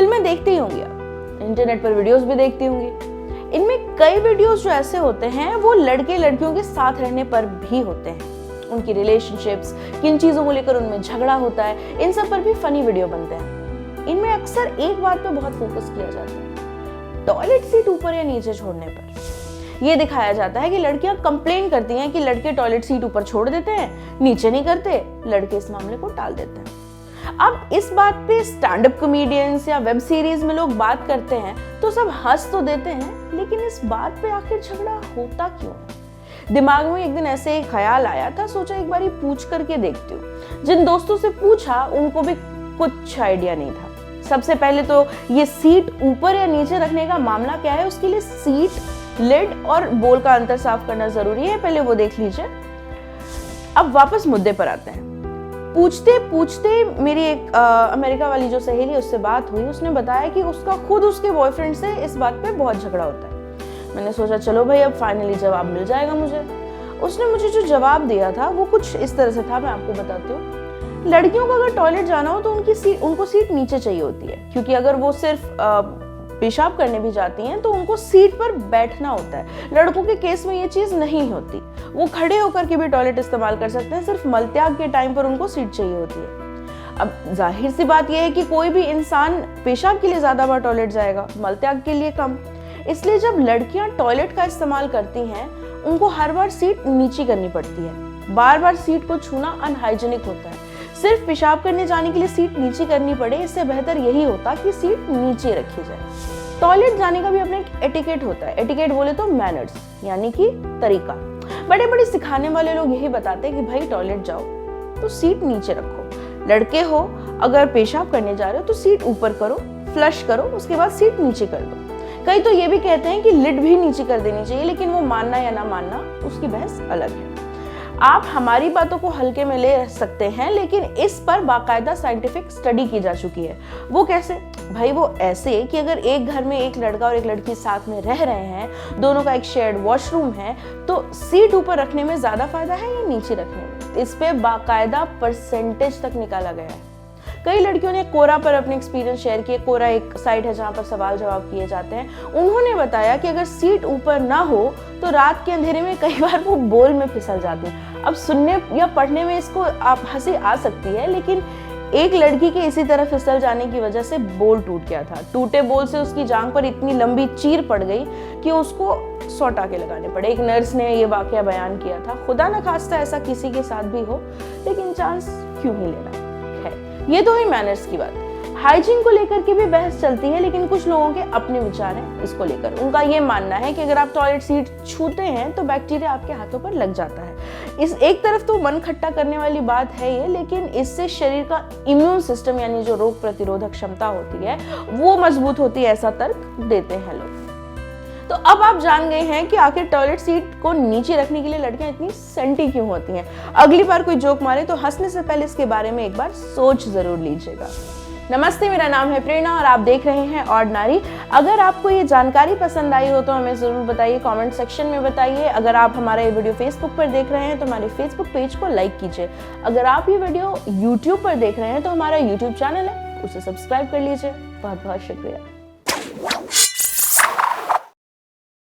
फिल्में देखती होंगी आप, इंटरनेट पर वीडियोस भी देखती होंगी। इनमें कई वीडियोस जो ऐसे होते हैं वो लड़के लड़कियों के साथ रहने पर भी होते हैं। उनकी रिलेशनशिप्स, किन चीज़ों को लेकर उनमें झगड़ा होता है, इन सब पर भी फनी वीडियो बनते हैं। इनमें अक्सर एक बात पे बहुत फोकस किया जाता है, टॉयलेट सीट ऊपर या नीचे छोड़ने पर। ये दिखाया जाता है कि लड़कियां कंप्लेन करती हैं कि लड़के टॉयलेट सीट ऊपर छोड़ देते हैं, नीचे नहीं करते, लड़के इस मामले को टाल देते हैं। अब इस बात पे स्टैंड अप कॉमेडियंस या वेब सीरीज में लोग बात करते हैं तो सब हंस तो देते हैं, लेकिन इस बात पे आखिर झगड़ा होता क्यों है? दिमाग में एक दिन ऐसे एक ख्याल आया था, सोचा एक बार पूछ करके देखती हूँ। जिन दोस्तों से पूछा उनको भी कुछ आइडिया नहीं था। सबसे पहले तो ये सीट ऊपर या नीचे रखने का मामला क्या है, उसके लिए सीट, लिड और बोल का अंतर साफ करना जरूरी है, पहले वो देख लीजिए। अब वापस मुद्दे पर आते हैं। पूछते पूछते मेरी एक अमेरिका वाली जो सहेली, उससे बात हुई। उसने बताया कि उसका खुद उसके बॉयफ्रेंड से इस बात पे बहुत झगड़ा होता है। मैंने सोचा चलो भाई अब फाइनली जवाब मिल जाएगा मुझे। उसने मुझे जो जवाब दिया था वो कुछ इस तरह से था, मैं आपको बताती हूँ। लड़कियों को अगर टॉयलेट जाना हो तो उनको सीट नीचे चाहिए होती है, क्योंकि अगर वो सिर्फ पेशाब करने भी जाती हैं तो उनको सीट पर बैठना होता है। लड़कों के केस में ये चीज नहीं होती, वो खड़े होकर के भी टॉयलेट इस्तेमाल कर सकते हैं, सिर्फ मलत्याग के टाइम पर उनको सीट चाहिए होती है। अब जाहिर सी बात यह है कि कोई भी इंसान पेशाब के लिए ज्यादा बार टॉयलेट जाएगा, मलत्याग के लिए कम। इसलिए जब लड़कियां टॉयलेट का इस्तेमाल करती हैं उनको हर बार सीट नीचे करनी पड़ती है। बार बार सीट को छूना अनहाइजीनिक होता है। सिर्फ पेशाब करने जाने के लिए सीट नीचे करनी पड़े, इससे बेहतर यही होता कि सीट नीचे रखी जाए। टॉयलेट जाने का भी अपना एक एटिकेट होता है। एटिकेट बोले तो मैनर्स, यानी कि तरीका। बड़े बड़े सिखाने वाले लोग यही बताते हैं कि भाई टॉयलेट जाओ तो सीट नीचे रखो। लड़के हो अगर पेशाब करने जा रहे हो तो सीट ऊपर करो, फ्लश करो, उसके बाद सीट नीचे कर दो। कई तो ये भी कहते हैं कि लिड भी नीचे कर देनी चाहिए, लेकिन वो मानना या ना मानना उसकी बहस अलग है। आप हमारी बातों को हल्के में ले सकते हैं, लेकिन इस पर बाकायदा साइंटिफिक स्टडी की जा चुकी है। वो कैसे? भाई वो ऐसे कि अगर एक घर में एक लड़का और एक लड़की साथ में रह रहे हैं, दोनों का एक शेयर्ड वॉशरूम है, तो सीट ऊपर रखने में ज्यादा फायदा है या नीचे रखने में? इस पे बाकायदा परसेंटेज तक निकाला गया है। कई लड़कियों ने कोरा पर अपने एक्सपीरियंस शेयर किए। कोरा एक साइट है जहाँ पर सवाल जवाब किए जाते हैं। उन्होंने बताया कि अगर सीट ऊपर ना हो तो रात के अंधेरे में कई बार वो बोल में फिसल जाती है। अब सुनने या पढ़ने में इसको आप हंसी आ सकती है, लेकिन एक लड़की के इसी तरह फिसल जाने की वजह से बोल टूट गया था। टूटे बोल से उसकी जांघ पर इतनी लंबी चीर पड़ गई कि उसको 100 टाके लगाने पड़े। एक नर्स ने ये वाकया बयान किया था। खुदा न खास्ता ऐसा किसी के साथ भी हो, लेकिन चांस क्यों ही लेना। ये तो है मैनर्स की बात। हाइजीन को लेकर के भी बहस चलती है, लेकिन कुछ लोगों के अपने विचार हैं इसको लेकर। उनका ये मानना है कि अगर आप टॉयलेट सीट छूते हैं तो बैक्टीरिया आपके हाथों पर लग जाता है। इस एक तरफ तो मन खट्टा करने वाली बात है ये, लेकिन इससे शरीर का इम्यून सिस्टम यानी जो रोग प्रतिरोधक क्षमता होती है वो मजबूत होती है, ऐसा तर्क देते हैं लोग। तो अब आप जान गए हैं कि आखिर टॉयलेट सीट को नीचे रखने के लिए लड़कियां इतनी सेंटी क्यों होती हैं। अगली बार कोई जोक मारे तो हंसने से पहले इसके बारे में एक बार सोच जरूर लीजिएगा। नमस्ते, मेरा नाम है प्रेरणा और आप देख रहे हैं ऑर्डिनरी। अगर आपको ये जानकारी पसंद आई हो तो हमें जरूर बताइए, कमेंट सेक्शन में बताइए। अगर आप हमारा ये वीडियो फेसबुक पर देख रहे हैं तो हमारे फेसबुक पेज को लाइक कीजिए। अगर आप ये वीडियो यूट्यूब पर देख रहे हैं तो हमारा यूट्यूब चैनल है, उसे सब्सक्राइब कर लीजिए। बहुत बहुत शुक्रिया।